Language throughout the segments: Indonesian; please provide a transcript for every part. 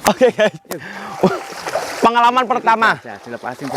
Oke guys. Pengalaman pertama. Dilepasin.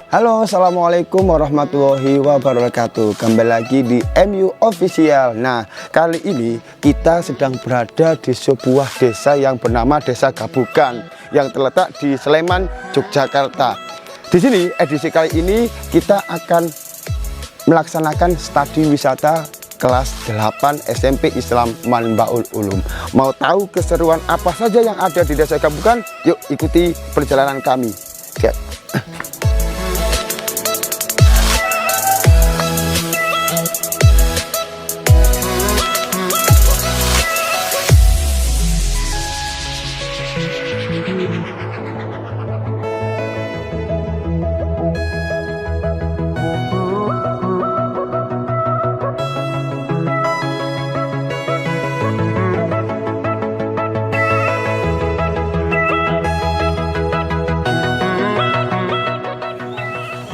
Halo, assalamualaikum warahmatullahi wabarakatuh. Kembali lagi di MU Official. Nah, kali ini kita sedang berada di sebuah desa yang bernama Desa Gabugan yang terletak di Sleman, Yogyakarta. Di sini edisi kali ini kita akan melaksanakan studi wisata kelas 8 SMP Islam Manbaul Ulum. Mau tahu keseruan apa saja yang ada di Desa Gabugan? Yuk ikuti perjalanan kami. Siap.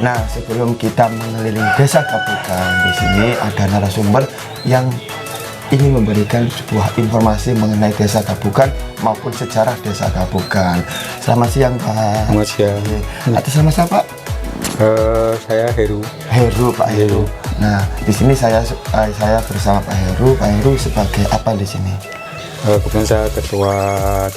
Nah, sebelum kita mengelilingi Desa Gabugan, di sini ada narasumber yang ingin memberikan sebuah informasi mengenai Desa Gabugan maupun sejarah Desa Gabugan. Selamat siang, Pak. Selamat siang. Atas nama siapa, Pak? Saya Heru. Heru, Pak Heru. Nah, di sini saya bersama Pak Heru. Pak Heru sebagai apa di sini? Kebetulan saya ketua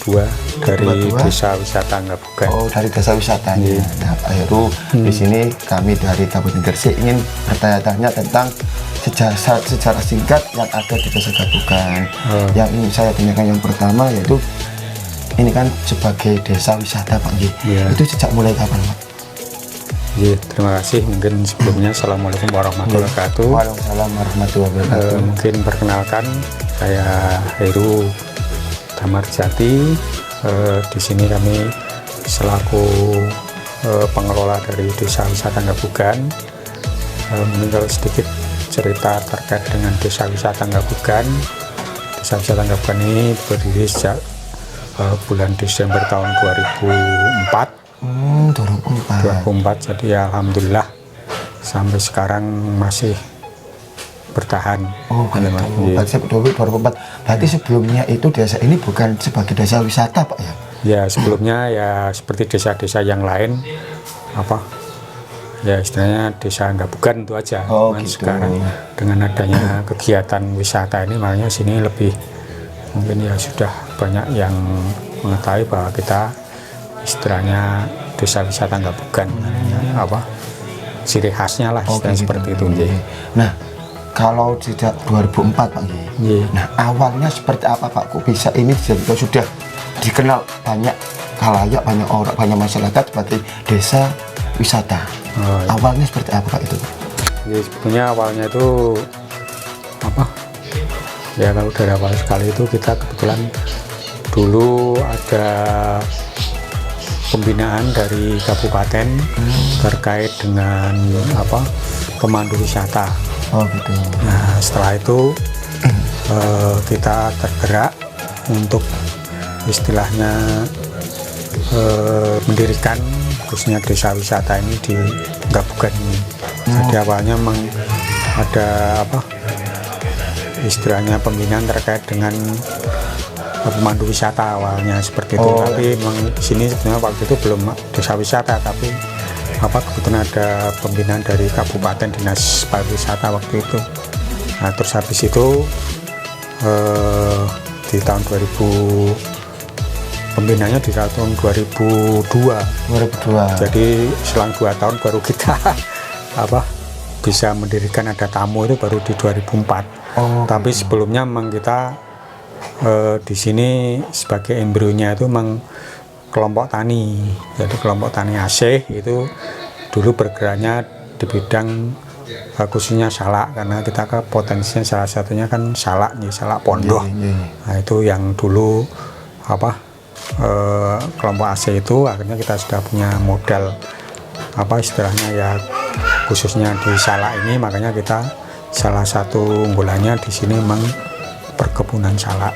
2 dari Desa Wisata Gabugan. Oh, dari desa wisatanya. Nah, Pak Heru, di sini kami dari Kabupaten Gresik ingin bertanya-tanya tentang sejarah singkat yang ada di Desa Gabugan. Yang ingin saya tanyakan yang pertama yaitu ini kan sebagai desa wisata, Pak. Itu sejak mulai kapan, Pak? Terima kasih. Mungkin sebelumnya Assalamualaikum warahmatullahi wabarakatuh. Waalaikumsalam warahmatullahi wabarakatuh. Mungkin perkenalkan, saya Heru Damarjati. Di sini kami selaku pengelola dari Desa Wisata Gabugan. Mungkin kalau sedikit cerita terkait dengan Desa Wisata Gabugan. Desa Wisata Gabugan ini berdiri sejak bulan Desember tahun 2004. 2004. Jadi ya alhamdulillah sampai sekarang masih bertahan. Oh, gitu. 2004. Berarti sebelumnya itu desa ini bukan sebagai desa wisata, Pak, ya? Ya, sebelumnya ya seperti desa-desa yang lain, ya istilahnya Desa Gabugan itu aja. Gitu. Sekarang dengan adanya kegiatan wisata ini, makanya sini lebih mungkin ya sudah banyak yang mengetahui bahwa kita istilahnya Desa Wisata Gabugan, ciri khasnya lah, istilahnya seperti itu. Nah, kalau sejak 2004, Pak, nah awalnya seperti apa, Pak? Kok bisa ini sudah dikenal banyak khalayak, banyak orang, banyak masyarakat sebagai desa wisata? Awalnya seperti apa, Pak, itu? Ya, sebetulnya awalnya itu ya kalau dari awal sekali itu kita kebetulan dulu ada pembinaan dari kabupaten terkait dengan pemandu wisata. Gitu. Nah, setelah itu kita tergerak untuk istilahnya mendirikan khususnya desa wisata ini di Gabugan ini. Jadi awalnya memang ada istilahnya pembinaan terkait dengan pemandu wisata awalnya seperti itu. Tapi memang sini sebenarnya waktu itu belum desa wisata, tapi kebetulan ada pembinaan dari Kabupaten Dinas Pariwisata waktu itu. Nah, terus habis itu di tahun 2000 pembinaannya di tahun 2002. Jadi selang 2 tahun baru kita bisa mendirikan ada tamu itu baru di 2004. Tapi sebelumnya memang kita di sini sebagai embrionya itu memang kelompok tani. Jadi kelompok tani Aceh itu dulu bergeraknya di bidang khususnya salak, karena kita kan potensinya salah satunya kan salak nih, salak pondoh. Nah itu yang dulu kelompok Aceh itu akhirnya kita sudah punya modal istilahnya ya khususnya di salak ini, makanya kita salah satu unggulannya di sini memang perkebunan salak.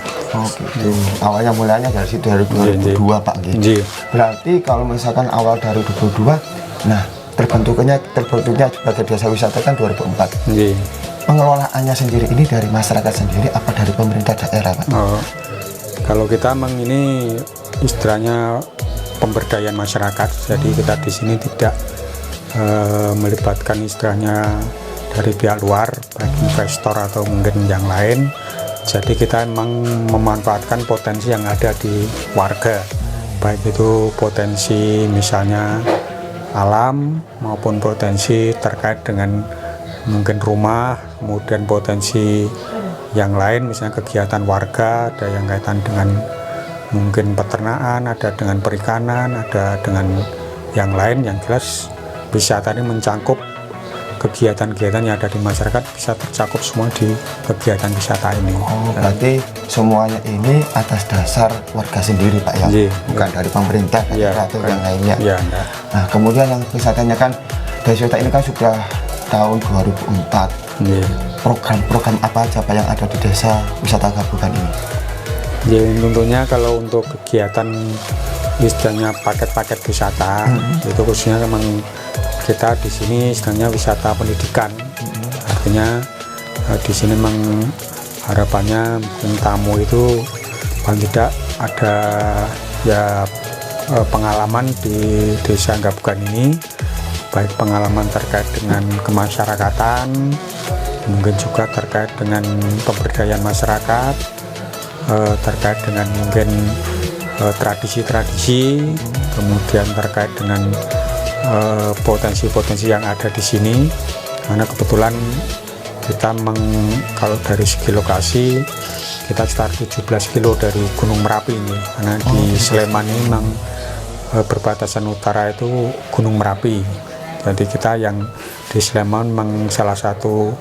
Gitu. Awalnya mulanya dari situ dari 2002 Pak gitu. Berarti kalau misalkan awal dari 2022, nah terbentuknya sebagai desa wisata kan 2004. Pengelolaannya sendiri ini dari masyarakat sendiri apa dari pemerintah daerah Pak? Kalau kita memang ini istilahnya pemberdayaan masyarakat, jadi kita di sini tidak melibatkan istilahnya dari pihak luar, baik investor atau mungkin yang lain. Jadi kita memang memanfaatkan potensi yang ada di warga, baik itu potensi misalnya alam maupun potensi terkait dengan mungkin rumah, kemudian potensi yang lain misalnya kegiatan warga, ada yang kaitan dengan mungkin peternakan, ada dengan perikanan, ada dengan yang lain. Yang jelas wisata ini mencangkup kegiatan-kegiatan yang ada di masyarakat, bisa tercakup semua di kegiatan wisata ini. Berarti semuanya ini atas dasar warga sendiri Pak ya? Bukan dari pemerintah atau yang lainnya. Nah kemudian yang wisatanya kan, desa wisata ini kan sudah tahun 2004. Program-program apa aja Pak yang ada di desa wisata Gabugan ini? Tentunya kalau untuk kegiatan istilahnya paket-paket wisata itu khususnya memang kita di sini istilahnya wisata pendidikan. Artinya di sini memang harapannya mungkin tamu itu paling tidak ada ya pengalaman di desa Gabugan ini, baik pengalaman terkait dengan kemasyarakatan, mungkin juga terkait dengan pemberdayaan masyarakat, terkait dengan mungkin tradisi-tradisi, kemudian terkait dengan potensi-potensi yang ada di sini. Karena kebetulan kita kalau dari segi lokasi kita sekitar 17 kilo dari Gunung Merapi ini, karena di Sleman ini memang berbatasan utara itu Gunung Merapi. Jadi kita yang di Sleman memang salah satu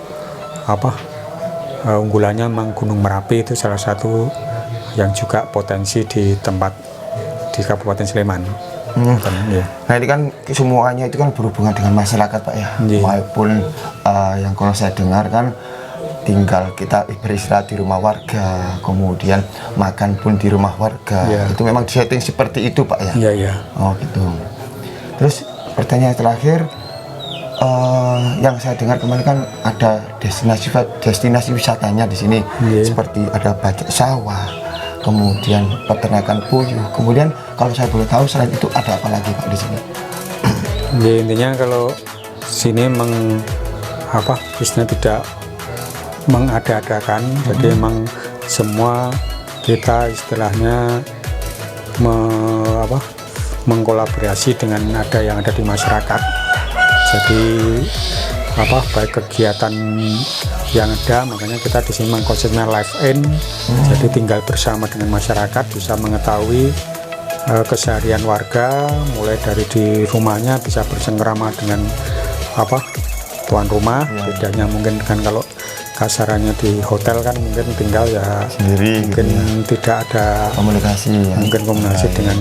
unggulannya memang Gunung Merapi, itu salah satu yang juga potensi di tempat di Kabupaten Sleman. Nah ini kan semuanya itu kan berhubungan dengan masyarakat Pak ya. Walaupun yang kalau saya dengar kan tinggal kita beristirahat di rumah warga, kemudian makan pun di rumah warga. Itu memang disetting seperti itu Pak ya. Oh gitu. Terus pertanyaan terakhir, yang saya dengar kemarin kan ada destinasi wisatanya di sini, seperti ada bajak sawah, kemudian peternakan puyuh, kemudian kalau saya boleh tahu selain itu ada apa lagi Pak di sini? Intinya kalau sini bisnisnya tidak mengada-adakan, jadi memang semua kita istilahnya mengkolaborasi dengan yang ada di masyarakat. Jadi baik kegiatan yang ada, makanya kita di sini mengkonsepnya live in. Jadi tinggal bersama dengan masyarakat, bisa mengetahui keseharian warga, mulai dari di rumahnya bisa bersengkrama dengan tuan rumah. Bedanya mungkin kan kalau kasarannya di hotel kan mungkin tinggal ya sendiri, mungkin gitu tidak ada komunikasi mungkin komunikasi dengan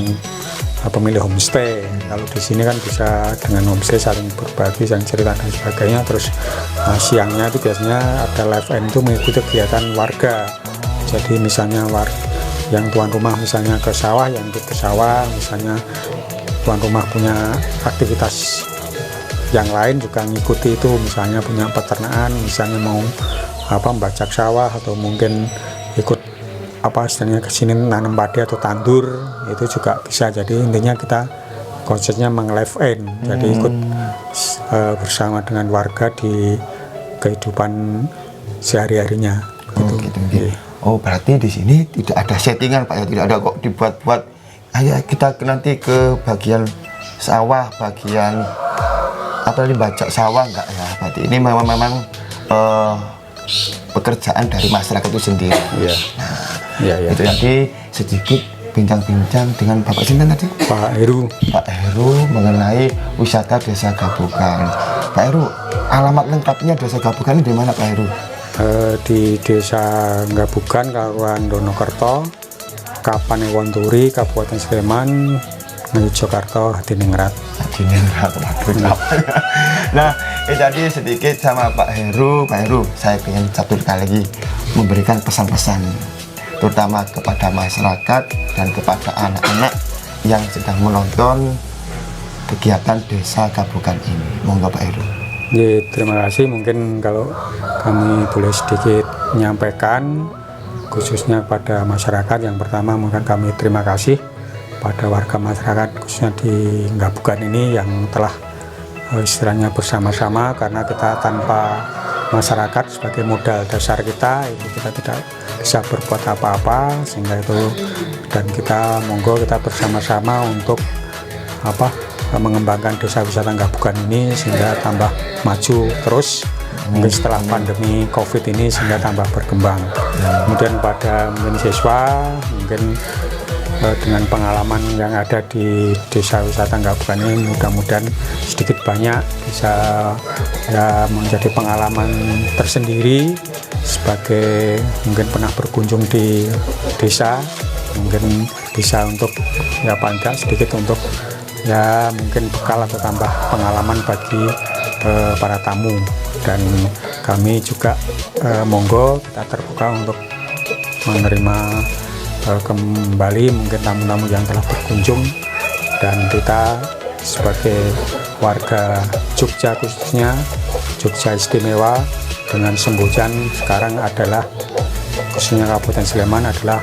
pemilik homestay. Kalau di sini kan bisa dengan homestay saling berbagi, saling cerita dan sebagainya. Terus siangnya itu biasanya ada live in itu mengikuti kegiatan warga. Jadi misalnya yang tuan rumah misalnya ke sawah, yang ikut ke sawah, misalnya tuan rumah punya aktivitas yang lain juga ngikuti itu, misalnya punya peternakan, misalnya mau membajak sawah atau mungkin ikut istilahnya kesini nanam padi atau tandur, itu juga bisa. Jadi intinya kita konsepnya live in, jadi ikut bersama dengan warga di kehidupan sehari-harinya gitu. Oh berarti di sini tidak ada settingan Pak ya, tidak ada kok dibuat-buat ayo kita nanti ke bagian sawah, bagian apalagi bajak sawah enggak ya? Berarti ini memang pekerjaan dari masyarakat itu sendiri. Iya. Nah, itu tadi sedikit bincang-bincang dengan Bapak Sinten tadi? Pak Heru. Pak Heru mengenai wisata Desa Gabukan. Pak Heru, alamat lengkapnya Desa Gabukan di mana Pak Heru? Di Desa Gabukan, Kelurahan Donokerto, Kapane Wonturi, Kabupaten Sleman, Yogyakarta, Hadiningrat. Hadiningrat, waduh. Nah, itu tadi sedikit sama Pak Heru. Pak Heru, saya ingin satu kali lagi memberikan pesan-pesan, terutama kepada masyarakat dan kepada anak-anak yang sedang menonton kegiatan Desa Gabukan ini. Monggo Pak Heru. Ya, terima kasih. Mungkin kalau kami boleh sedikit menyampaikan khususnya pada masyarakat, yang pertama mungkin kami terima kasih pada warga masyarakat khususnya di Gabukan ini yang telah istilahnya bersama-sama, karena kita tanpa masyarakat sebagai modal dasar kita itu kita tidak bisa berbuat apa-apa, sehingga itu dan kita monggo kita bersama-sama untuk mengembangkan desa wisata Gabukan ini sehingga tambah maju terus mungkin setelah pandemi COVID ini, sehingga tambah berkembang. Kemudian pada mungkin siswa mungkin dengan pengalaman yang ada di desa wisata Gabukan ini mudah-mudahan sedikit banyak bisa ya menjadi pengalaman tersendiri sebagai mungkin pernah berkunjung di desa, mungkin bisa untuk ya paling sedikit untuk ya mungkin bekal atau tambah pengalaman bagi para tamu. Dan kami juga monggo kita terbuka untuk menerima kembali mungkin tamu-tamu yang telah berkunjung, dan kita sebagai warga Jogja khususnya Jogja istimewa dengan sembojan sekarang adalah khususnya Kabupaten Sleman adalah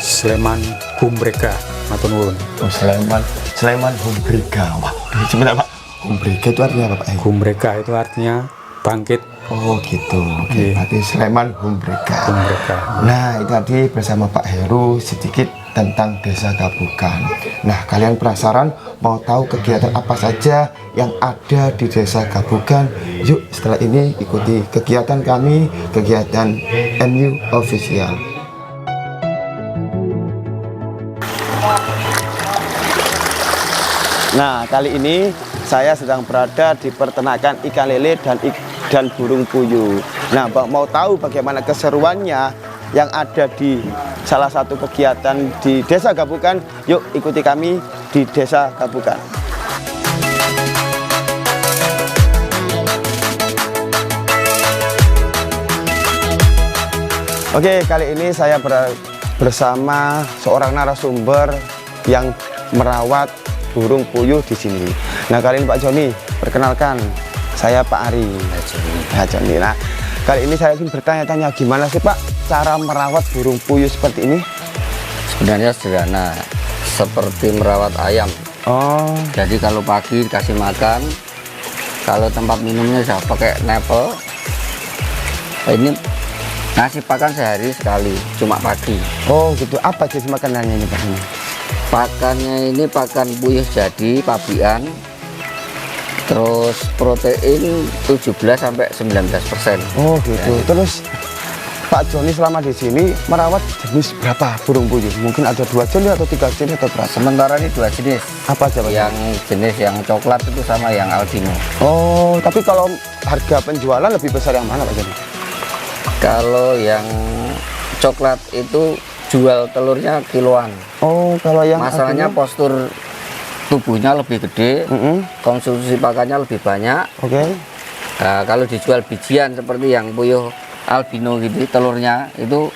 Sleman Humbrega. Matur nuwun. Oh, Sleman Humbrega. Wah, sebentar Pak. Humbrega itu artinya apa Pak? Humbrega itu artinya bangkit. Oh gitu. Oke. Berarti Sleman Humbrega. Nah, itu tadi bersama Pak Heru sedikit tentang Desa Gabukan. Nah, kalian penasaran mau tahu kegiatan apa saja yang ada di Desa Gabukan? Yuk, setelah ini ikuti kegiatan kami, kegiatan MU Official. Nah, kali ini saya sedang berada di peternakan ikan lele dan burung puyuh. Nah, mau tahu bagaimana keseruannya yang ada di salah satu kegiatan di Desa Gabukan? Yuk ikuti kami di Desa Gabukan. Oke, kali ini saya bersama seorang narasumber yang merawat burung puyuh di sini. Nah, kali ini Pak Joni, perkenalkan saya Pak Ari. Pak Joni. Nah, kali ini saya ingin bertanya-tanya gimana sih Pak cara merawat burung puyuh seperti ini? Sebenarnya sederhana, seperti merawat ayam. Oh. Jadi kalau pagi dikasih makan, kalau tempat minumnya saya pakai nepel. Ini ngasih pakan sehari sekali, cuma pagi. Oh gitu. Apa jenis makanannya ini Pak? Pakannya ini pakan puyuh jadi pabian, terus protein 17-19%. Oh gitu. Ya. Terus Pak Joni selama di sini merawat jenis berapa burung puyuh? Mungkin ada 2 jenis atau 3 jenis atau berapa? Sementara ini 2 jenis. Apa aja Pak? Yang jenis yang coklat itu sama yang albino. Oh, tapi kalau harga penjualan lebih besar yang mana Pak Joni? Kalau yang coklat itu jual telurnya kiloan. Oh, kalau yang masalahnya albino? Postur tubuhnya lebih gede, konsumsi pakannya lebih banyak. Oke. Nah, kalau dijual bijian seperti yang puyuh albino gitu, telurnya itu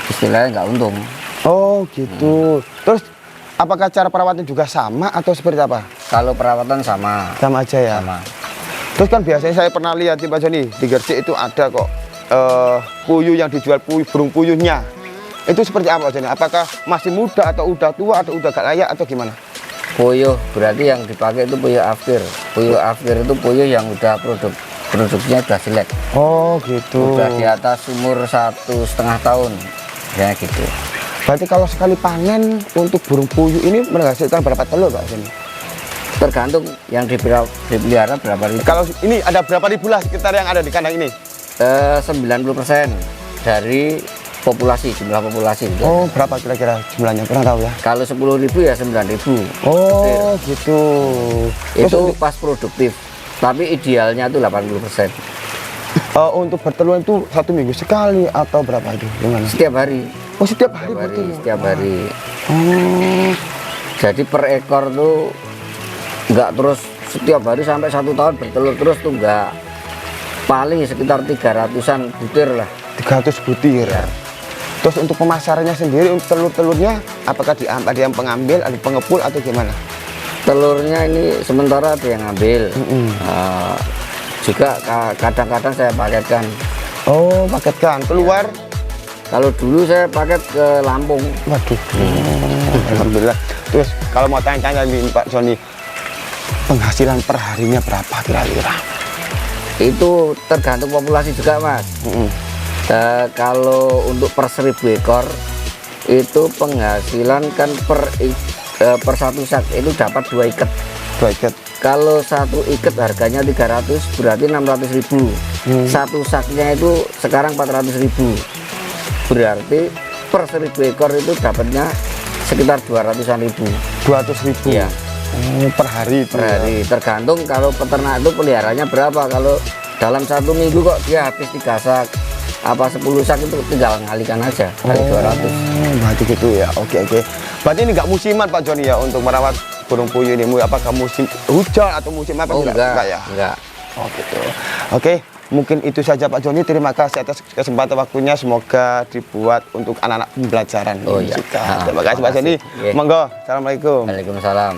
istilahnya nggak untung. Oh gitu. Terus apakah cara perawatnya juga sama atau seperti apa? Kalau perawatan sama. Sama aja ya. Sama. Terus kan biasanya saya pernah lihat di Pak Joni di Gresik itu ada kok puyuh yang dijual burung puyuhnya. Itu seperti apa Pak Joni? Apakah masih muda atau udah tua atau udah gak layak atau gimana? Puyuh berarti yang dipakai itu puyuh afkir. Puyuh afkir itu puyuh yang udah produknya udah jelek. Oh gitu. Udah di atas umur 1,5 tahun ya gitu. Berarti kalau sekali panen untuk burung puyuh ini menghasilkan berapa telur Pak Joni? Tergantung yang dipelihara berapa ribu. Kalau ini ada berapa ribu lah sekitar yang ada di kandang ini? 90% dari populasi, jumlah populasi. Oh, berapa kira-kira jumlahnya? Pernah tahu ya? Kalau 10.000 ya 9.000. Oh, gitu. Itu pas produktif. Tapi idealnya itu 80%. Untuk bertelur itu 1 minggu sekali atau berapa itu? Gimana? Setiap hari. Oh, setiap hari bertelur? Setiap hari. Oh. Jadi per ekor tuh nggak terus setiap hari sampai 1 tahun bertelur terus tuh nggak. Paling sekitar 300-an butir lah. 300 butir. Ya. Terus untuk pemasarannya sendiri, untuk telur-telurnya, apakah ada yang pengambil, ada pengepul atau gimana? Telurnya ini sementara ada yang ngambil. Juga kadang-kadang saya paketkan. Oh, paketkan keluar. Kalau dulu saya paket ke Lampung. Waduh. Alhamdulillah. Terus kalau mau tanya-tanya nih Pak Joni, penghasilan per harinya berapa kira-kira? Itu tergantung populasi juga, Mas. Kalau untuk per 1000 ekor itu penghasilan kan per 1 sak itu dapat 2 ikat. 2 ikat. Kalau 1 ikat harganya 300, berarti 600.000. 1 saknya itu sekarang 400.000. Berarti per 1000 ekor itu dapatnya sekitar 200-an ribu. 200.000. Iya. Per hari. Per hari. Tergantung kalau peternak itu peliharanya berapa. Kalau dalam 1 minggu kok dia habis 3 sak, apa 10 sak itu tinggal ngalikan aja kali 200. Berarti gitu ya. Oke. Berarti ini nggak musiman Pak Joni ya untuk merawat burung puyuh ini? Apakah musim hujan atau musim apa? Enggak ya? Enggak. Oh gitu. Oke, mungkin itu saja Pak Joni. Terima kasih atas kesempatan waktunya. Semoga dibuat untuk anak-anak pembelajaran. Oh iya. Terima kasih Pak Joni. Monggo. Assalamualaikum. Waalaikumsalam.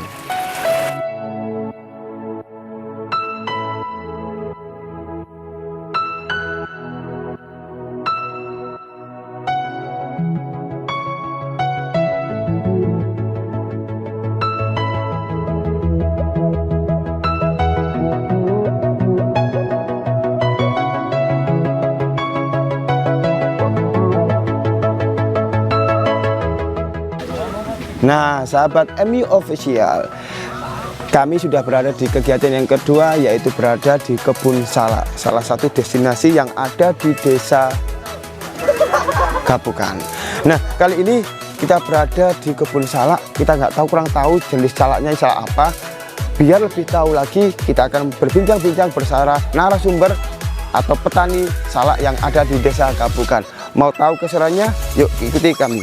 Nah, sahabat MU Official, kami sudah berada di kegiatan yang kedua, yaitu berada di Kebun Salak, salah satu destinasi yang ada di Desa Gapukan. Nah, kali ini kita berada di Kebun Salak. Kita kurang tahu jenis salaknya salak apa. Biar lebih tahu lagi, kita akan berbincang-bincang bersama narasumber atau petani salak yang ada di Desa Gapukan. Mau tahu keseruannya? Yuk ikuti kami.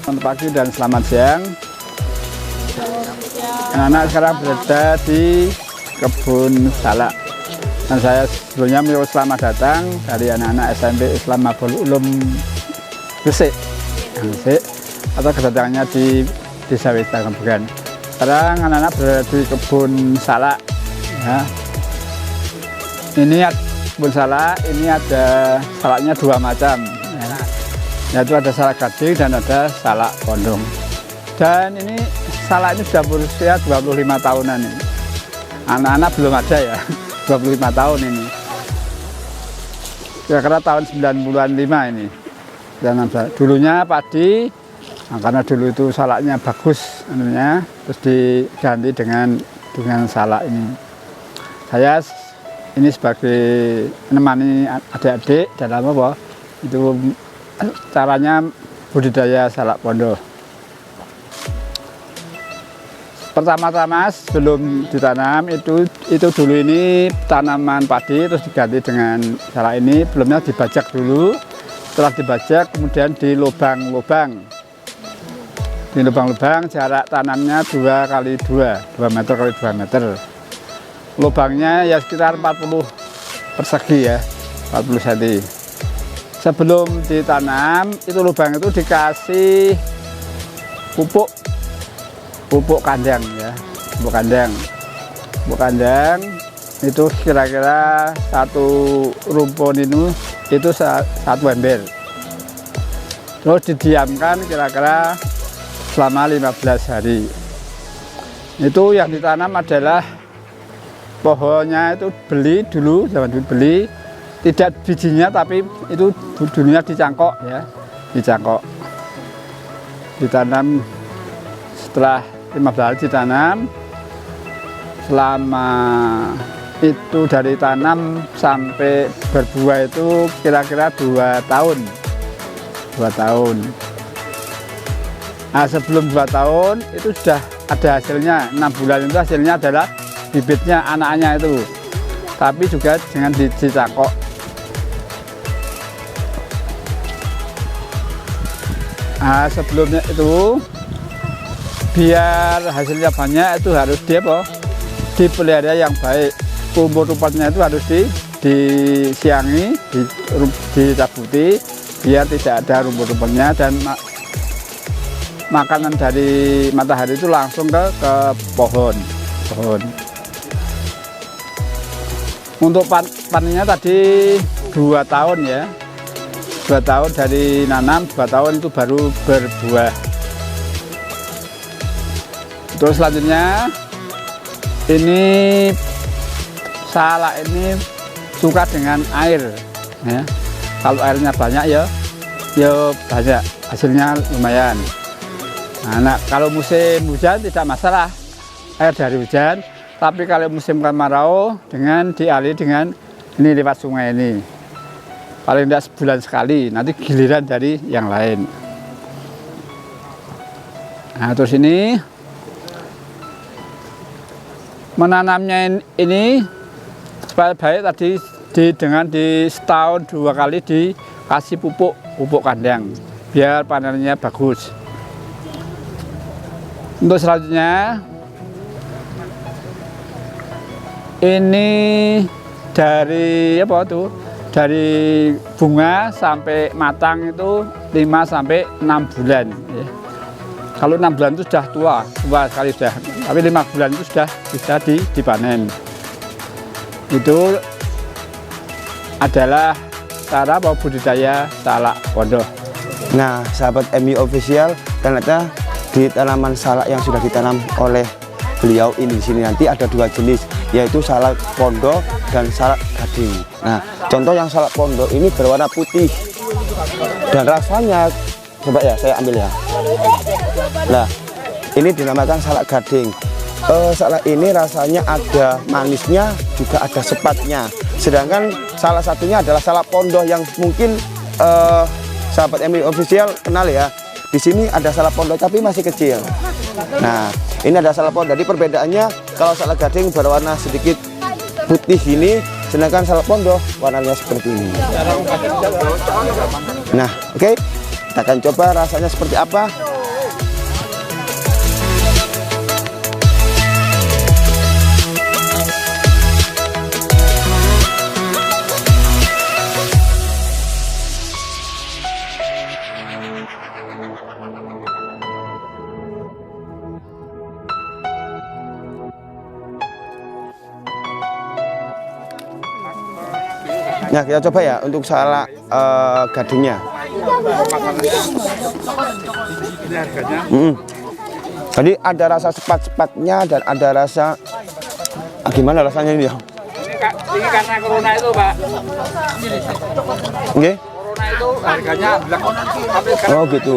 Selamat pagi dan selamat siang. Anak-anak sekarang berada di Kebun Salak. Dan saya sebelumnya mau selamat datang dari anak-anak SMP Islam Mabul Ulum Gresik atau kedatangannya di Desa Wisata Gapukan. Sekarang anak-anak berada di Kebun Salak. Ya. Ini Kebun Salak, ini ada salaknya 2 macam. Ya. Yaitu ada salak gading dan ada salak pondong. Dan ini salak ini sudah berusia 25 tahunan ini. Anak-anak belum ada ya, 25 tahun ini. Kira-kira tahun 95 ini. Dan dulunya padi, nah, karena dulu itu salaknya bagus, terus diganti dengan salak ini. Saya ini sebagai menemani adik-adik dalam apa? Itu caranya budidaya salak pondok. Pertama-tama sebelum ditanam itu dulu ini tanaman padi, terus diganti dengan salak ini. Sebelumnya dibajak dulu, setelah dibajak kemudian di lubang-lubang. Di lubang-lubang jarak tanamnya 2 x 2 meter x 2 meter. Lubangnya ya sekitar 40 persegi ya, 40 cm. Sebelum ditanam itu lubang itu dikasih pupuk kandang ya, pupuk kandang itu kira-kira 1 rumpun itu 1 ember. Terus didiamkan kira-kira selama 15 hari. Itu yang ditanam adalah pohonnya itu beli dulu, zaman dulu beli. Tidak bijinya tapi itu dulunya dicangkok ya, dicangkok ditanam setelah 15 hari ditanam, selama itu dari tanam sampai berbuah itu kira-kira 2 tahun. 2 tahun. Nah, sebelum 2 tahun itu sudah ada hasilnya. 6 bulan itu hasilnya adalah bibitnya, anaknya itu. Tapi juga jangan dicakok. Nah, sebelumnya itu biar hasilnya banyak itu harus dipelihara yang baik. Rumput-rumputnya itu harus disiangi, dicabuti biar tidak ada rumput-rumputnya, dan makanan dari matahari itu langsung ke pohon. Untuk panennya tadi 2 tahun ya. 2 tahun dari nanam, 2 tahun itu baru berbuah. Terus selanjutnya ini salak ini suka dengan air ya. Kalau airnya banyak ya banyak, hasilnya lumayan. Nah, kalau musim hujan tidak masalah air dari hujan, tapi kalau musim kemarau dengan dialiri dengan ini lewat sungai ini. Paling tidak sebulan sekali, nanti giliran dari yang lain. Nah, terus ini menanamnya ini supaya baik tadi dengan setahun 2 kali dikasih pupuk kandang biar panennya bagus. Untuk selanjutnya ini dari dari bunga sampai matang itu 5 sampai 6 bulan ya. Kalau 6 bulan itu sudah tua sekali sudah, tapi 5 bulan itu sudah bisa dipanen. Itu adalah cara budidaya salak pondok. Nah, sahabat MU Official, ternyata di tanaman salak yang sudah ditanam oleh beliau ini di sini nanti ada 2 jenis, yaitu salak pondok dan salak gading. Nah, contoh yang salak pondok ini berwarna putih dan rasanya, coba ya saya ambil ya. Nah, ini dinamakan salak gading. Salak ini rasanya ada manisnya, juga ada sepatnya. Sedangkan salah satunya adalah salak pondok yang mungkin sahabat MU Official kenal ya. Di sini ada salak pondok tapi masih kecil. Nah, ini ada salak pondok. Jadi perbedaannya, kalau salak gading berwarna sedikit putih ini, sedangkan salak pondok warnanya seperti ini. Nah, oke, kita akan coba rasanya seperti apa. Nah, kita coba ya untuk salak gadingnya. Jadi ada rasa sepat-sepatnya dan ada rasa gimana rasanya ini ya? Ini karena corona itu, Pak. Oke. Corona itu harganya bilang Oh gitu.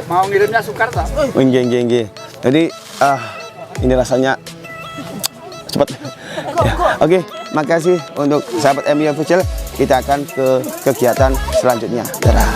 Mau ngirimnya sukar tak? Nggih. Jadi ini rasanya cepat. Ya, oke, makasih untuk sahabat MU Official. Kita akan ke kegiatan selanjutnya. Dadah.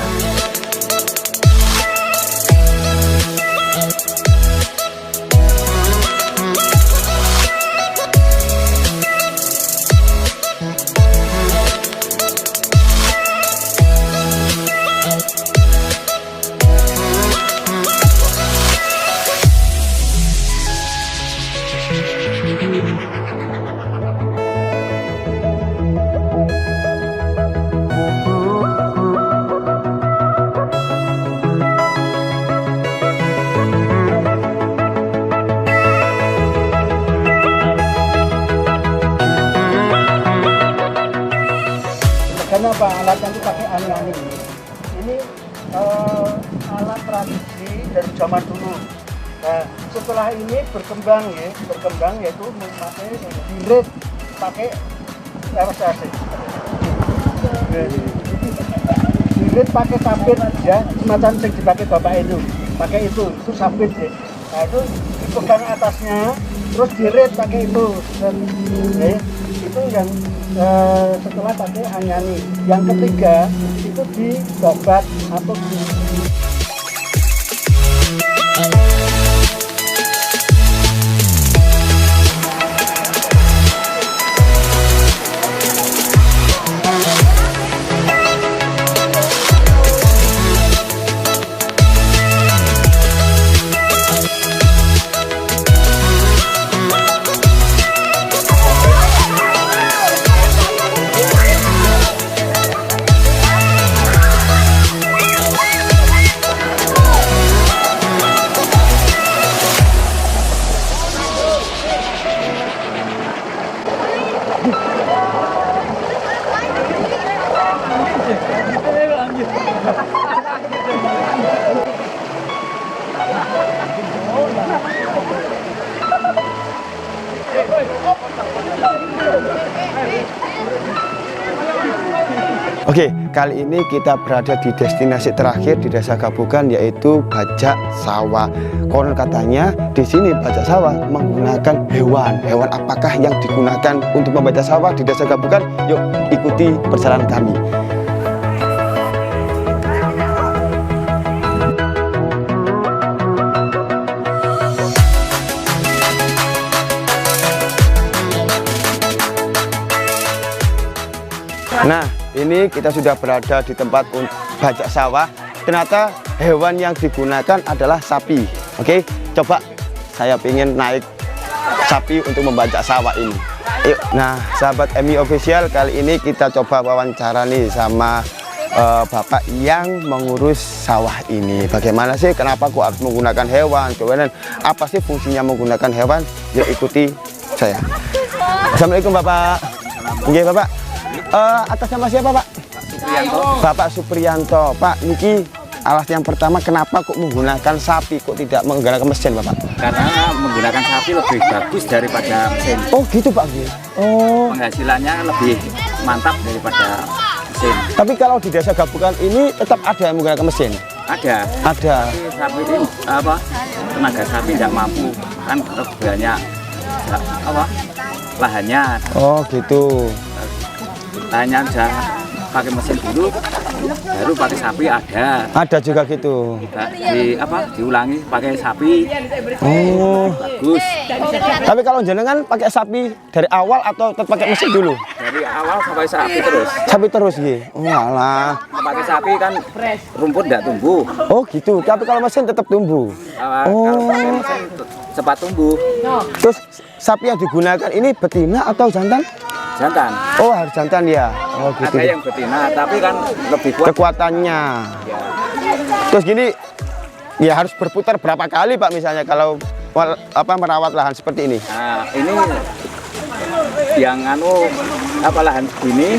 Karena apa, alatnya itu pakai ani-ani. Ini alat tradisi dari zaman dulu. Nah, setelah ini berkembang yaitu memakai dirit pakai RSAC. Dirit diirit pakai sabit ya, semacam yang dipakai bapak itu, pakai itu sabit ya. Nah itu dipegang atasnya, terus diirit pakai itu. Ya, itu yang setelah pakai anyani. Yang ketiga itu dibabat atau Oke, kali ini kita berada di destinasi terakhir di Desa Gabukan, yaitu bajak sawah. Konon katanya di sini bajak sawah menggunakan hewan. Hewan apakah yang digunakan untuk membajak sawah di Desa Gabukan? Yuk ikuti perjalanan kami. Nah, ini kita sudah berada di tempat bajak sawah. Ternyata hewan yang digunakan adalah sapi. Oke, coba saya ingin naik sapi untuk membajak sawah ini. Yuk. Nah, sahabat MU Official, kali ini kita coba wawancara nih sama bapak yang mengurus sawah ini. Bagaimana sih, kenapa kok harus menggunakan hewan? Kemudian apa sih fungsinya menggunakan hewan? Yuk ikuti saya. Assalamualaikum Bapak. Oke Bapak. Atas nama siapa Pak? Supriyanto. Bapak Supriyanto. Pak, niki alas yang pertama kenapa kok menggunakan sapi, kok tidak menggunakan mesin Bapak? Karena menggunakan sapi lebih bagus daripada mesin. Oh gitu Pak. Oh. Penghasilannya lebih mantap daripada mesin. Tapi kalau di Desa Gabukan ini tetap ada yang menggunakan mesin? Ada. Ada. Tapi sapi ini tenaga sapi tidak mampu, kan banyak lahannya. Oh gitu. Lahannya bisa pakai mesin dulu, baru pakai sapi ada. Ada juga gitu. Diulangi pakai sapi. Oh. Bagus. Tapi kalau jenengan pakai sapi dari awal atau tetap pakai mesin dulu? Dari awal sampai sapi terus. Sapi terus gitu. Oh alah. Pakai sapi kan rumput tidak tumbuh. Oh gitu. Tapi kalau mesin tetap tumbuh. Kalau pakai mesin cepat tumbuh. Terus sapi yang digunakan ini betina atau jantan? Jantan. Oh harus jantan ya. Oh gitu. Ada yang betina, tapi kan lebih kuat. Kekuatannya. Ya. Terus gini, ya harus berputar berapa kali Pak misalnya kalau merawat lahan seperti ini? Nah, ini yang lahan begini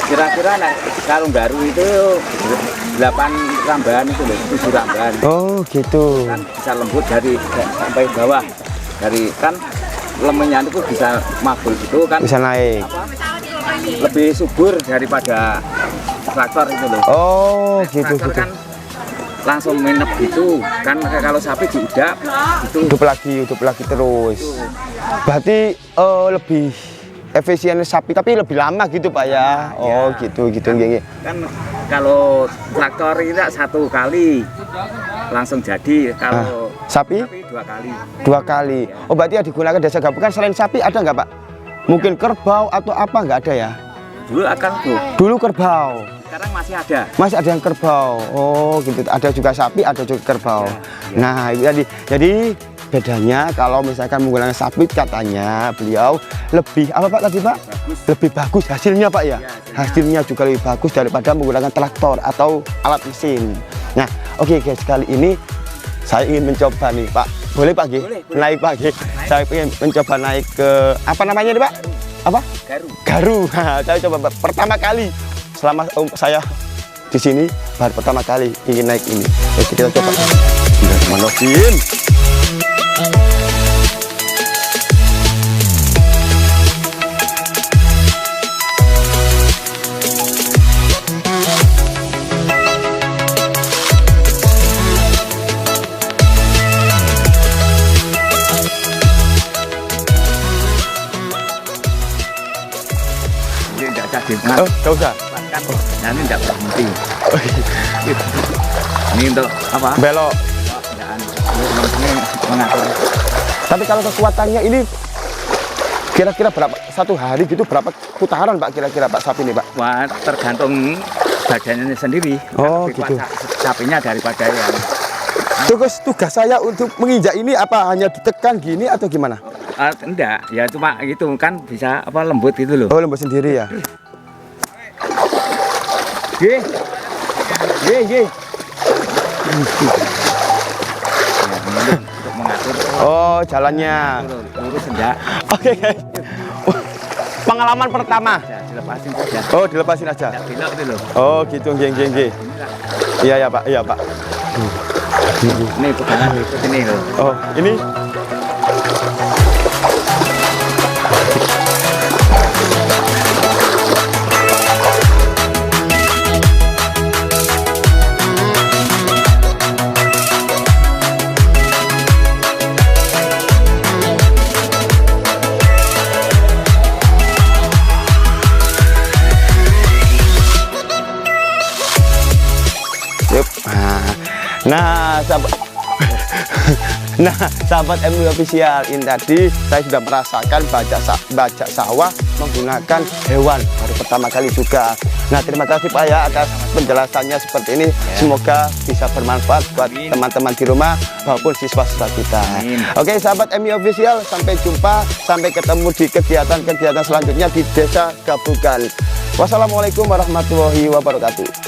kira-kira kalau baru itu 8 rambahan itu loh, 7 rambahan. Oh gitu. Kan bisa lembut dari sampai bawah. Dari kan lemenya itu bisa mabul gitu kan. Bisa naik. Lebih subur daripada traktor itu loh. Oh gitu Traktor gitu. kan langsung menep gitu kan, kalau sapi diudak gitu. Hidup lagi terus. Berarti lebih efisien sapi tapi lebih lama gitu Pak ya. Oh gitu gini. Kan kalau traktor itu 1 kali langsung jadi, kalau sapi 2 kali. 2 kali. Oh berarti yang digunakan Desa Gabukan selain sapi ada nggak Pak? Mungkin kerbau atau apa, nggak ada ya? Dulu akan tuh. Dulu kerbau. Sekarang masih ada. Masih ada yang kerbau. Oh gitu. Ada juga sapi, ada juga kerbau. Ya. Nah itu jadi bedanya kalau misalkan menggunakan sapi katanya beliau lebih apa Pak tadi Pak? Bagus. Lebih bagus hasilnya Pak ya? Ya, Hasilnya juga lebih bagus daripada menggunakan traktor atau alat mesin. Nah oke guys, kali ini saya ingin mencoba nih Pak. Boleh Pak G? Boleh. Naik Pak G. Saya ingin mencoba naik ke apa namanya nih Pak? Apa? Garu. Garu. Saya coba pertama kali selama saya di sini baru pertama kali ingin naik ini. Oke, kita coba. Bismillahirrahmanirrahim. Oh, nggak usah. Nanti tidak berhenti. Ini untuk apa? Belok. Ini mengatur. Tapi kalau kekuatannya ini kira-kira berapa? Satu hari gitu berapa putaran Pak kira-kira Pak sapi ini Pak? Wah, tergantung badannya sendiri. Oh, Tapi gitu. Sapinya daripada yang Terus tugas saya untuk menginjak ini apa hanya ditekan gini atau gimana? enggak, ya cuma gitu kan bisa apa lembut gitu loh. Oh, lembut sendiri ya. Ye. Ye, ye. Untuk mengatur Oh, jalannya. lurus enggak. Oke, guys. Pengalaman pertama. Ya, dilepasin saja. Oh, dilepasin aja. Ya, belok itu loh. Oh, gitu, nggih. Iya ya, Pak. Iya, Pak. Ini pegangan ke sini loh. Oh, ini Yup. Nah, sahabat MU Official, ini tadi saya sudah merasakan bajak sawah menggunakan hewan baru pertama kali juga. Nah, terima kasih Pak ya atas penjelasannya seperti ini. Semoga bisa bermanfaat buat teman-teman di rumah maupun siswa-siswa kita. Oke, sahabat MU Official, sampai jumpa, sampai ketemu di kegiatan-kegiatan selanjutnya di Desa Gabugan. Wassalamualaikum warahmatullahi wabarakatuh.